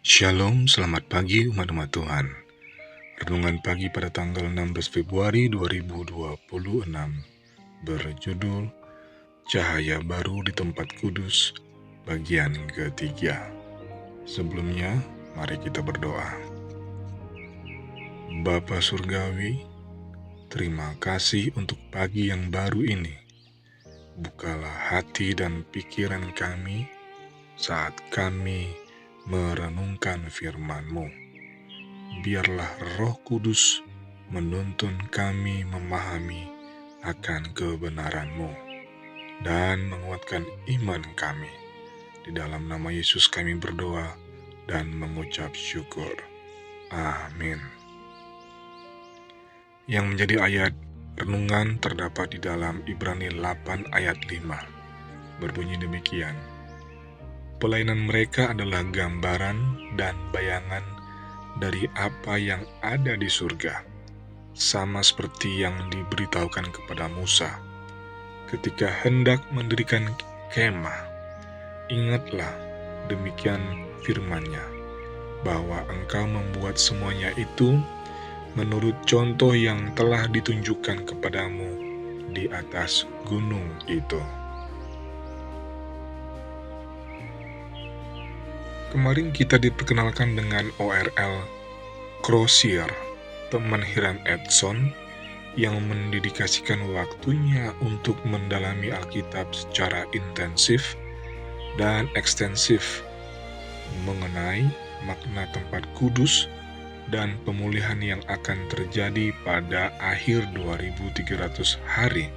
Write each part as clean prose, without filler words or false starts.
Shalom, selamat pagi umat-umat Tuhan. Renungan pagi pada tanggal 16 Februari 2026 berjudul Cahaya Baru di Tempat Kudus, bagian ketiga. Sebelumnya, mari kita berdoa. Bapa Surgawi, terima kasih untuk pagi yang baru ini. Bukalah hati dan pikiran kami saat kami merenungkan firman-Mu. Biarlah Roh Kudus menuntun kami memahami akan kebenaran-Mu dan menguatkan iman kami. Di dalam nama Yesus kami berdoa dan mengucap syukur. Amin. Yang menjadi ayat renungan terdapat di dalam Ibrani 8 ayat 5. Berbunyi demikian. Pelayanan mereka adalah gambaran dan bayangan dari apa yang ada di surga, sama seperti yang diberitahukan kepada Musa ketika hendak mendirikan kemah. Ingatlah, demikian firman-Nya, bahwa engkau membuat semuanya itu menurut contoh yang telah ditunjukkan kepadamu di atas gunung itu. Kemarin kita diperkenalkan dengan ORL Crozier, teman Hiram Edson, yang mendedikasikan waktunya untuk mendalami Alkitab secara intensif dan ekstensif mengenai makna tempat kudus dan pemulihan yang akan terjadi pada akhir 2300 hari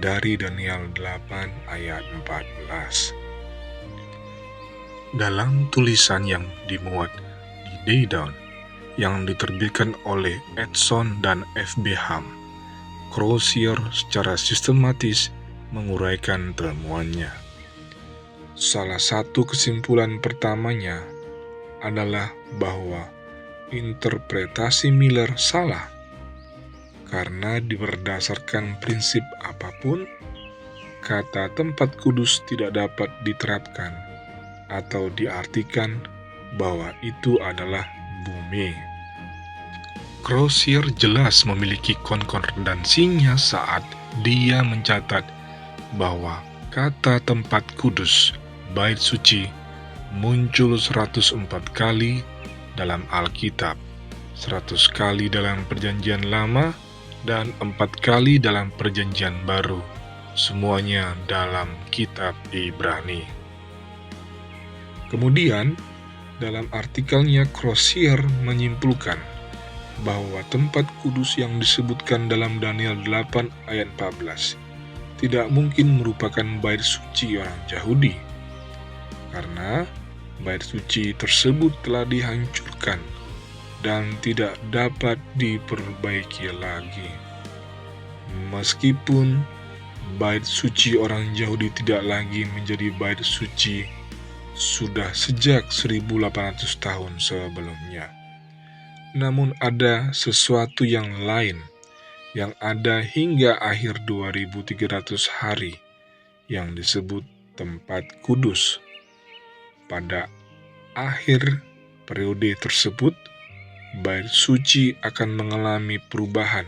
dari Daniel 8 ayat 14. Dalam tulisan yang dimuat di Daydawn yang diterbitkan oleh Edson dan F.B. Ham, Crozier secara sistematis menguraikan temuannya. Salah satu kesimpulan pertamanya adalah bahwa interpretasi Miller salah, karena berdasarkan prinsip apapun, kata tempat kudus tidak dapat diterapkan atau diartikan bahwa itu adalah bumi. Crozier jelas memiliki konkordansinya saat dia mencatat bahwa kata tempat kudus, bait suci, muncul 104 kali dalam Alkitab, 100 kali dalam Perjanjian Lama, dan 4 kali dalam Perjanjian Baru, semuanya dalam kitab Ibrani. Kemudian, dalam artikelnya Crozier menyimpulkan bahwa tempat kudus yang disebutkan dalam Daniel 8 ayat 14 tidak mungkin merupakan bait suci orang Yahudi, karena bait suci tersebut telah dihancurkan dan tidak dapat diperbaiki lagi. Meskipun bait suci orang Yahudi tidak lagi menjadi bait suci sudah sejak 1800 tahun sebelumnya. Namun ada sesuatu yang lain yang ada hingga akhir 2300 hari yang disebut tempat kudus. Pada akhir periode tersebut, bait suci akan mengalami perubahan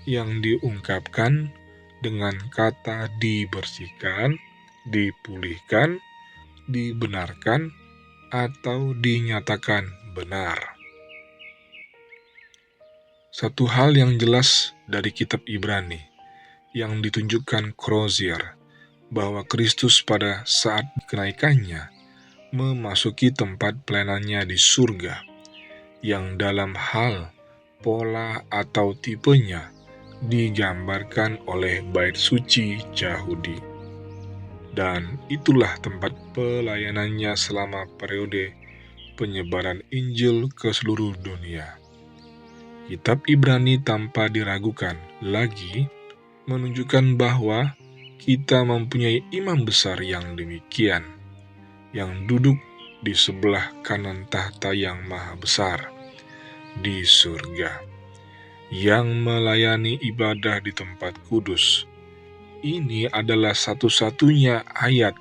yang diungkapkan dengan kata dibersihkan, dipulihkan, dibenarkan, atau dinyatakan benar. Satu hal yang jelas dari kitab Ibrani yang ditunjukkan Crozier, bahwa Kristus pada saat kenaikannya memasuki tempat pelayanannya di surga, yang dalam hal pola atau tipenya digambarkan oleh bait suci Yahudi. Dan itulah tempat pelayanannya selama periode penyebaran Injil ke seluruh dunia. Kitab Ibrani tanpa diragukan lagi menunjukkan bahwa kita mempunyai imam besar yang demikian, yang duduk di sebelah kanan tahta yang maha besar di surga, yang melayani ibadah di tempat kudus. Ini adalah satu-satunya ayat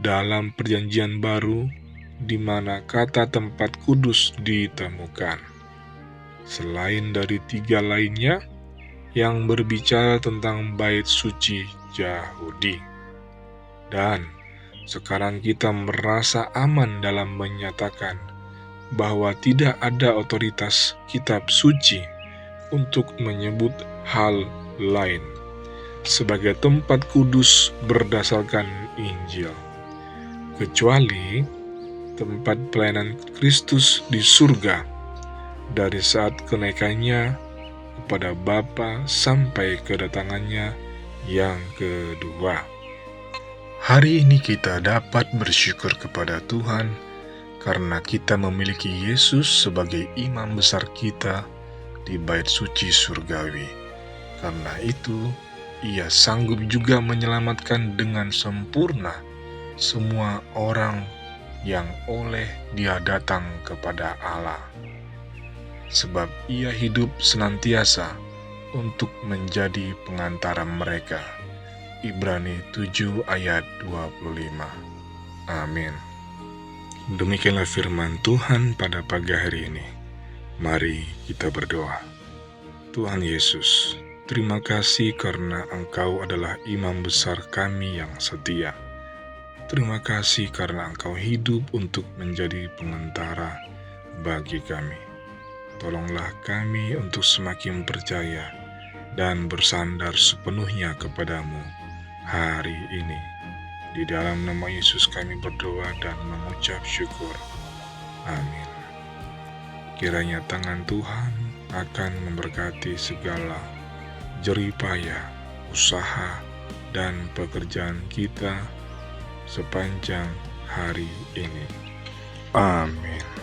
dalam Perjanjian Baru di mana kata tempat kudus ditemukan. Selain dari 3 lainnya yang berbicara tentang bait suci Yahudi. Dan sekarang kita merasa aman dalam menyatakan bahwa tidak ada otoritas kitab suci untuk menyebut hal lain sebagai tempat kudus berdasarkan Injil, kecuali tempat pelayanan Kristus di surga dari saat kenaikannya kepada Bapa sampai kedatangannya yang kedua. Hari ini kita dapat bersyukur kepada Tuhan karena kita memiliki Yesus sebagai imam besar kita di bait suci surgawi. Karena itu, Ia sanggup juga menyelamatkan dengan sempurna semua orang yang oleh Dia datang kepada Allah. Sebab Ia hidup senantiasa untuk menjadi pengantara mereka. Ibrani 7 ayat 25. Amin. Demikianlah firman Tuhan pada pagi hari ini. Mari kita berdoa. Tuhan Yesus, terima kasih karena Engkau adalah imam besar kami yang setia. Terima kasih karena Engkau hidup untuk menjadi pengantara bagi kami. Tolonglah kami untuk semakin percaya dan bersandar sepenuhnya kepadamu hari ini. Di dalam nama Yesus kami berdoa dan mengucap syukur. Amin. Kiranya tangan Tuhan akan memberkati segala jeripaya, usaha, dan pekerjaan kita sepanjang hari ini. Amin.